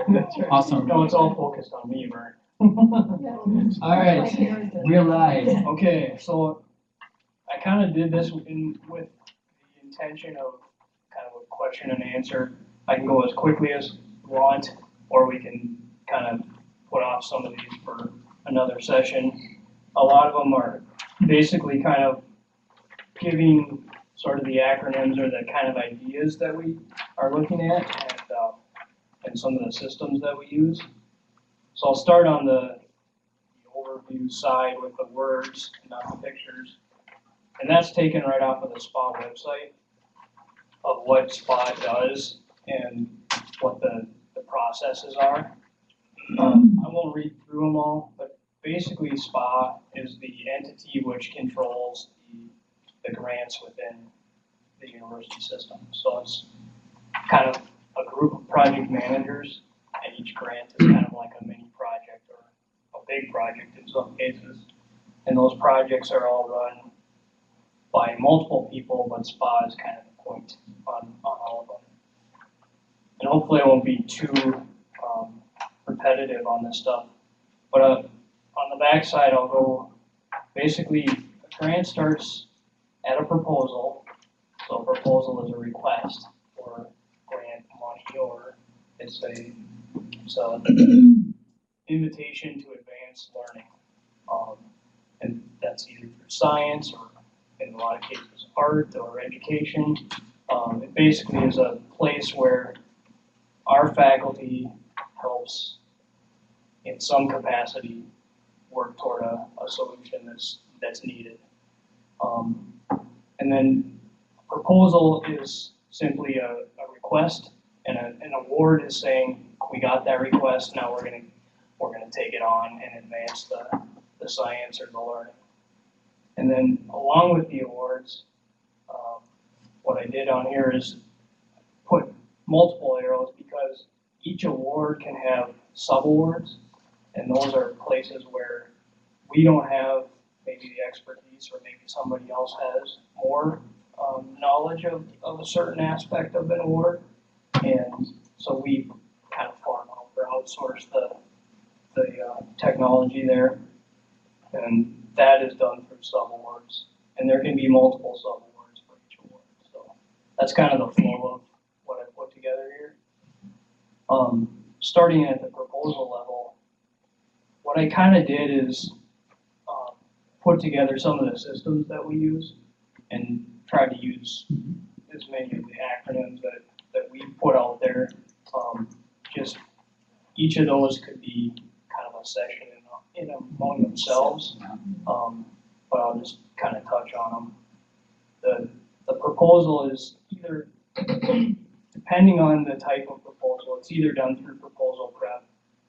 That's right. Awesome. No, it's all focused on me, Vern. All right, we're live. Okay, so I kind of did this with the intention of kind of a question and answer. I can go as quickly as we want, or we can kind of put off some of these for another session. A lot of them are basically kind of giving sort of the acronyms or the kind of ideas that we are looking at and some of the systems that we use. So I'll start on the overview side with the words and not the pictures. And that's taken right off of the SPA website of what SPA does and what the processes are. I won't read through them all, but basically SPA is the entity which controls the grants within the university system. So it's kind of a group of project managers, and each grant is kind of like a mini project or a big project in some cases. And those projects are all run by multiple people, but SPA is kind of the point on all of them. And hopefully I won't be too repetitive on this stuff. But on the back side, I'll go, basically, a grant starts at a proposal. So a proposal is a request for grant money, or it's an invitation to advance learning. And that's either through science or, in a lot of cases, art or education. It basically is a place where our faculty helps, in some capacity, work toward a solution that's needed. And then proposal is simply a request, and an award is saying we got that request. Now we're gonna take it on and advance the science or the learning. And then along with the awards, what I did on here is put multiple arrows because each award can have sub-awards, and those are places where we don't have maybe the expertise, or maybe somebody else has more knowledge of a certain aspect of an award, and so we kind of farm out or outsource the technology there, and that is done through sub-awards, and there can be multiple sub-awards for each award. So that's kind of the flow of what I put together here. Starting at the proposal level, what I kind of did is put together some of the systems that we use and tried to use as many of the acronyms that we put out there. Just each of those could be kind of a session in among themselves, but I'll just kind of touch on them. The proposal is either, depending on the type of proposal, it's either done through proposal prep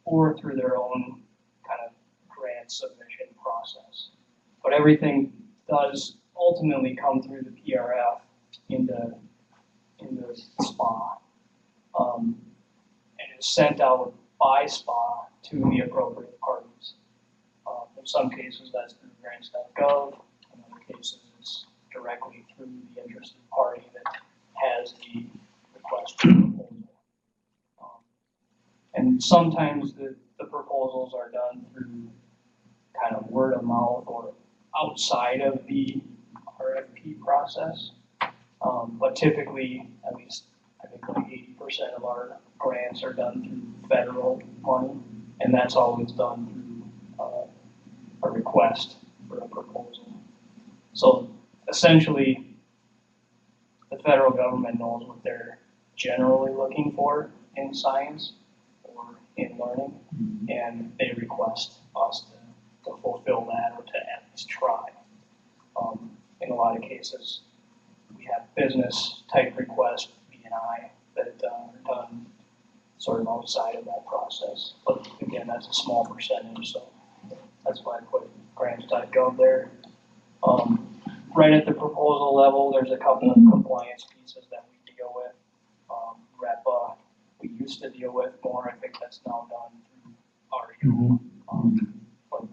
or through their own kind of grant submission process. But everything does ultimately come through the PRF into SPA, and is sent out by SPA to the appropriate parties. In some cases, that's through grants.gov. In other cases, it's directly through the interested party that has the request for proposal. And sometimes the proposals are done through kind of word of mouth or outside of the RFP process. But typically, at least I think like 80% of our grants are done through federal money, and that's always done through a request for a proposal. So essentially, the federal government knows what they're generally looking for in science or in learning, and they request us to fulfill that or to at least try. In a lot of cases, we have business type requests, B&I, that are done sort of outside of that process. But again, that's a small percentage, so that's why I put grants.gov there. Right at the proposal level, there's a couple of compliance pieces that we deal with. REPA, we used to deal with more. I think that's now done through RU. But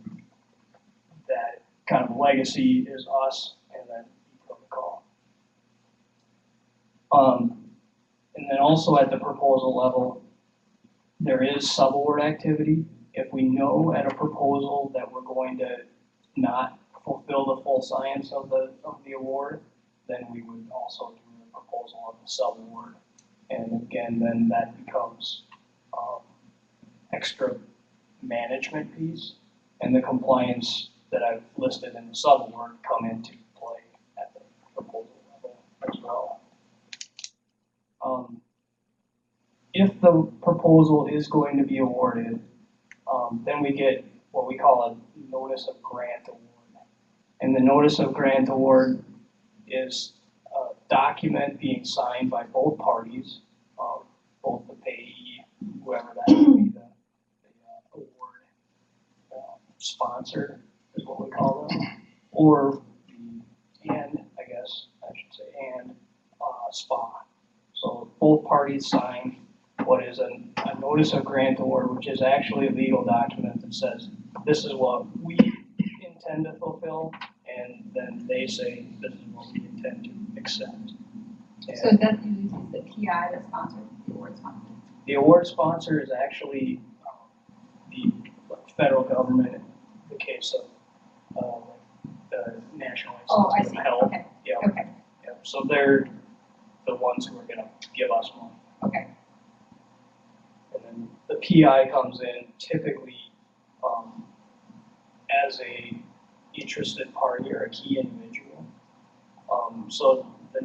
that kind of legacy is us, and then protocol. And then also at the proposal level, there is subaward activity. If we know at a proposal that we're going to not fulfill the full science of the award, then we would also do the proposal of the subaward. And again, then that becomes extra management piece, and the compliance that I've listed in the subaward come into play at the proposal level as well. If the proposal is going to be awarded, then we get what we call a notice of grant award. And the notice of grant award is a document being signed by both parties, both the payee, whoever that would be, the award sponsor is what we call them, or and SPA. So both parties sign what is a notice of grant award, which is actually a legal document that says this is what we intend to fulfill, and then they say this is what we intend to accept. And so that usually is the PI that sponsors the award sponsor? the award sponsor is actually the federal government in the case of the National Institute of Health. Okay. Yep. Okay. Yep. So they're the ones who are going to give us money. Okay. And then the PI comes in typically as a interested party or a key individual. So the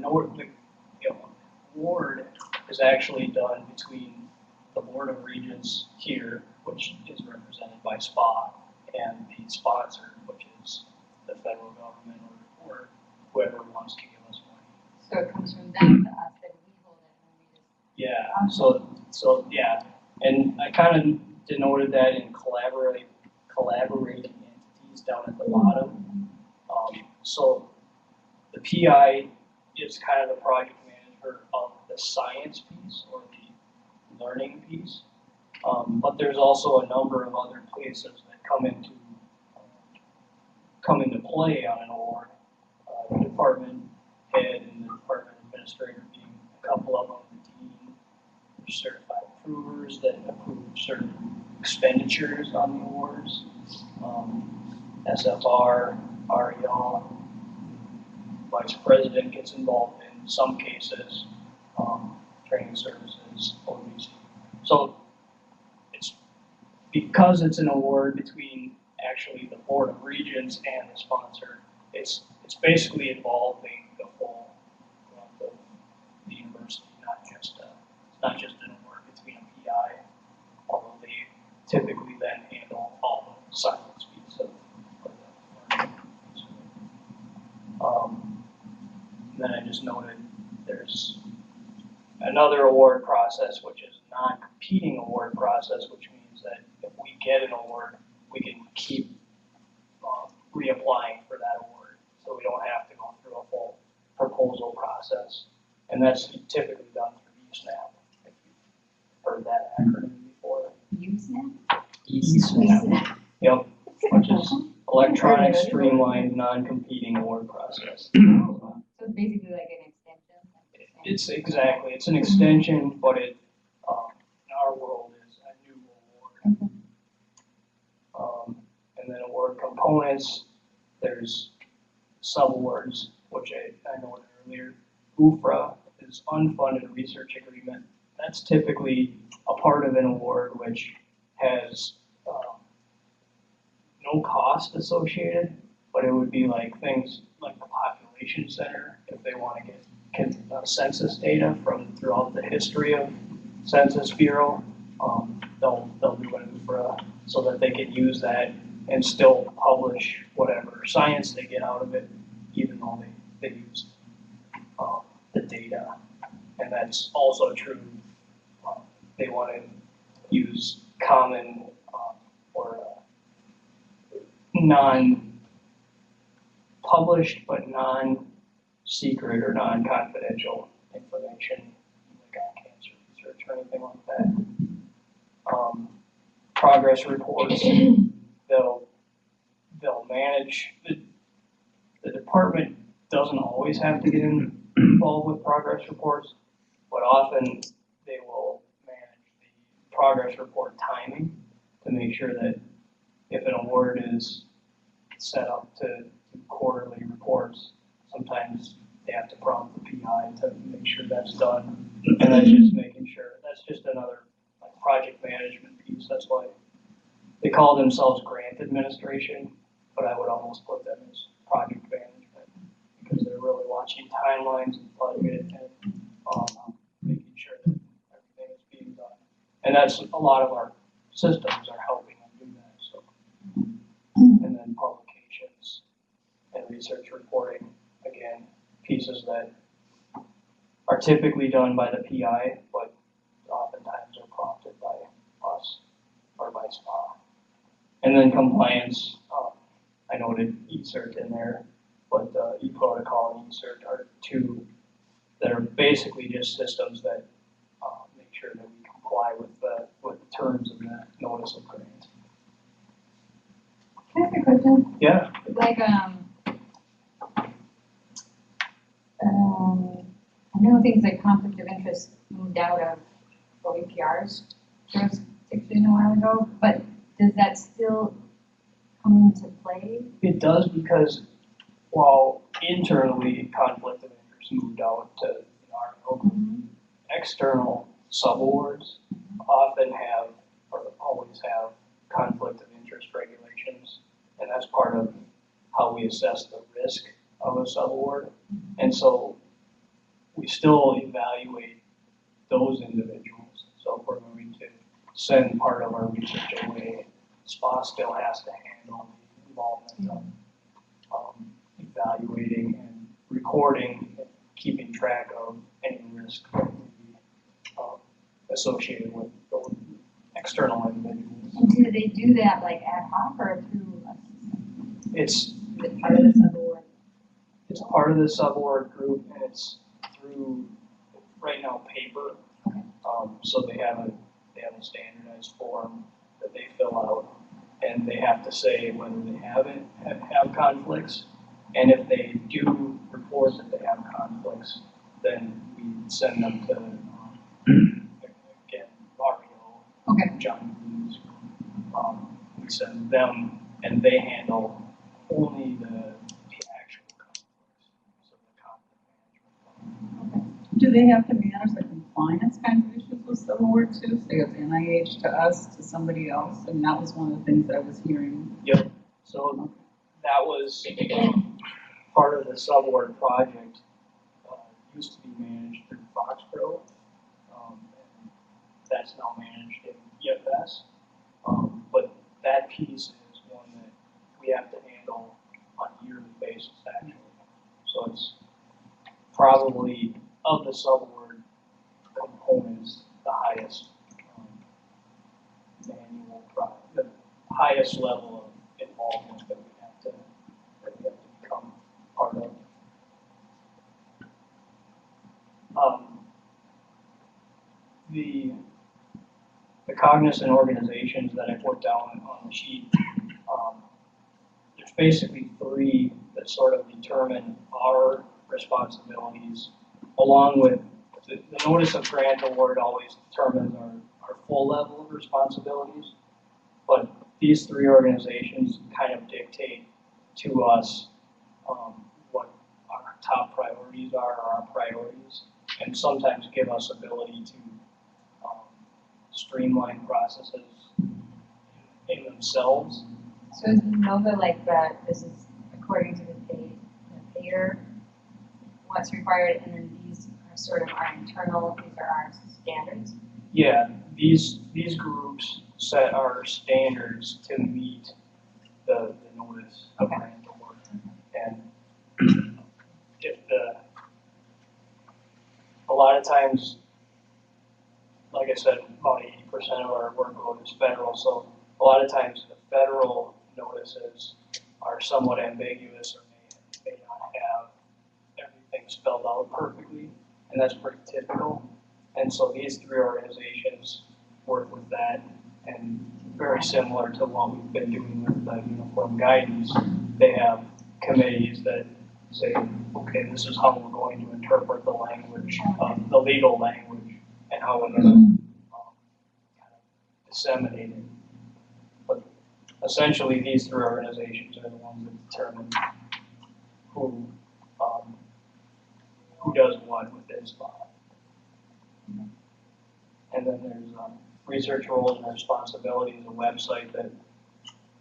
award is actually done between the Board of Regents here, which is represented by SPA, and the sponsor, which is the federal government or whoever wants to give us money. So it comes from them to us, then we hold it, and we just. Yeah, so yeah, and I kind of denoted that in collaborating entities down at the bottom. So the PI is kind of the project manager of the science piece or the learning piece, but there's also a number of other places that come into play on an award. The department head and the department administrator being a couple of them, the dean, certified approvers that approve certain expenditures on the awards, SFR, REL, vice president gets involved in some cases, training services, OVC. So it's because it's an award between actually the Board of Regents and the sponsor, it's basically involving the full of the university, it's not just an award between a PI, although they typically then handle all the science piece of the learning. Then I just noted there's another award process, which is a non-competing award process, which means that if we get an award, we can keep reapplying for that award. So we don't have to go through a full proposal process. And that's typically done through eSNAP, if you've heard that acronym before. USNAP? eSNAP. Yep, which is electronic streamlined non-competing award process. So it's basically like an extension? It's an extension, but it, in our world, is a new award. And then award components, there's subawards, which I noted earlier. UFRA is unfunded research agreement. That's typically a part of an award which has no cost associated, but it would be like things like the population center, if they want to get census data from throughout the history of Census Bureau, they'll do an UFRA so that they can use that and still publish whatever science they get out of it, even though they use the data. And that's also true. They want to use common or non-published but non-secret or non-confidential information, like on cancer research or anything like that. Progress reports, they'll manage, the department doesn't always have to get involved with progress reports, but often they will manage the progress report timing to make sure that if an award is set up to do quarterly reports, sometimes they have to prompt the PI to make sure that's done. And that's just making sure, that's just another like project management piece. That's why they call themselves grant administration, but I would almost put them as project management because they're really watching timelines and budget and making sure that everything is being done. And that's a lot of our systems are helping them do that. So, and then publications and research reporting, again, pieces that are typically done by the PI, but oftentimes are prompted by us or by SPA. And then compliance, I noted eCert in there, but eProtocol and eCert are two that are basically just systems that make sure that we comply with the terms of the notice of grant. Can I ask a question? Yeah. Like, I know things like conflict of interest moved out of OVPR's jurisdiction a while ago, but does that still come into play? It does because while internally conflict of interest moved out to our local, external subawards often have or always have conflict of interest regulations, and that's part of how we assess the risk of a subaward. And so we still evaluate those individuals. So if we're going to send part of our research away, SPA still has to handle the involvement of evaluating and recording and keeping track of any risk that would be associated with those external individuals. And do they do that like ad hoc or through a system? It's Is it part of the subaward? It's part of the subaward group, and it's through right now paper. Okay. So they have a standardized form that they fill out, and they have to say whether they have conflicts, and if they do report that they have conflicts, then we send them to again Mario, Okay. John Green's group. We send them, and they handle only the actual conflicts, so the conflict management. Do they have to manage the compliance kinds of issues with subaward too? Say it's NIH to us to somebody else, and that was one of the things that I was hearing. Yep. So that was part of the subaward project. Used to be managed through Foxborough, and that's now managed in EFS. But that piece is one that we have to handle on a yearly basis, actually. So it's probably of the subaward components the highest the highest level of involvement that we have to become part of. The cognizant organizations that I put down on the sheet, there's basically three that sort of determine our responsibilities, along with the notice of grant award always determines our full level of responsibilities, but these three organizations kind of dictate to us what our top priorities are, or our priorities, and sometimes give us ability to streamline processes in themselves. So is NOVA like that, this is according to the payer, what's required, and then these are sort of our internal, these are our standards? Yeah, these groups set our standards to meet the notice of grant award. And if a lot of times, like I said, about 80% of our workload is federal, so a lot of times the federal notices are somewhat ambiguous or may not have everything spelled out perfectly, and that's pretty typical. And so these three organizations work with that, and very similar to what we've been doing with the uniform guidance, they have committees that say, okay, this is how we're going to interpret the language, the legal language, and how we're going to kind of disseminated. But essentially, these three organizations are the ones that determine who does what within SPA. And then there's research roles and responsibilities, a website that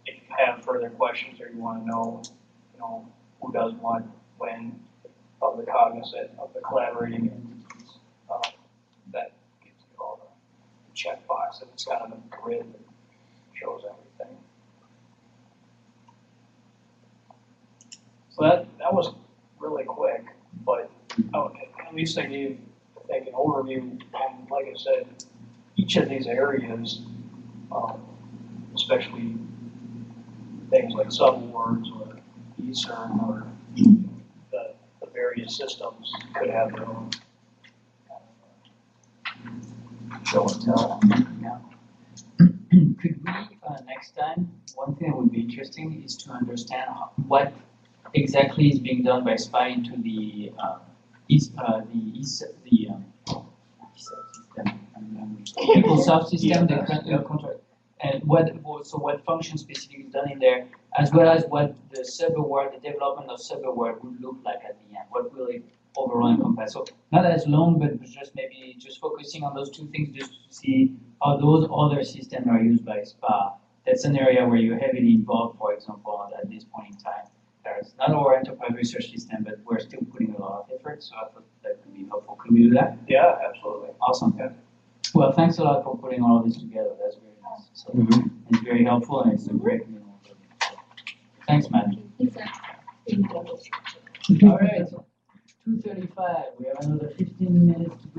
if you have further questions or you want to know, who does what, when, of the cognizant, of the collaborating entities, that gives you all the checkbox, and it's kind of a grid that shows everything. So that was really quick, but at least I gave, I think, an overview, and like I said, each of these areas, especially things like subawards or ESERM or the various systems could have their own show and tell. Yeah. Could we, next time, one thing that would be interesting is to understand what exactly is being done by SPI into the PeopleSoft system, the current contract, and what function specifically is done in there, as well as what the subaward, the development of subaward would look like at the end. What will it overall encompass? So not as long, but maybe focusing on those two things, just to see how those other systems are used by SPA. That's an area where you're heavily involved, for example, at this point in time. There's not our enterprise research system, but we're still putting a lot of effort, so I thought that could be helpful. Could we do that? Yeah, absolutely. Awesome. Yeah. Well, thanks a lot for putting all of this together. That's very nice. So it's very helpful, and it's a great meeting. Thanks, Matt. All right, 2:35. We have another 15 minutes to go.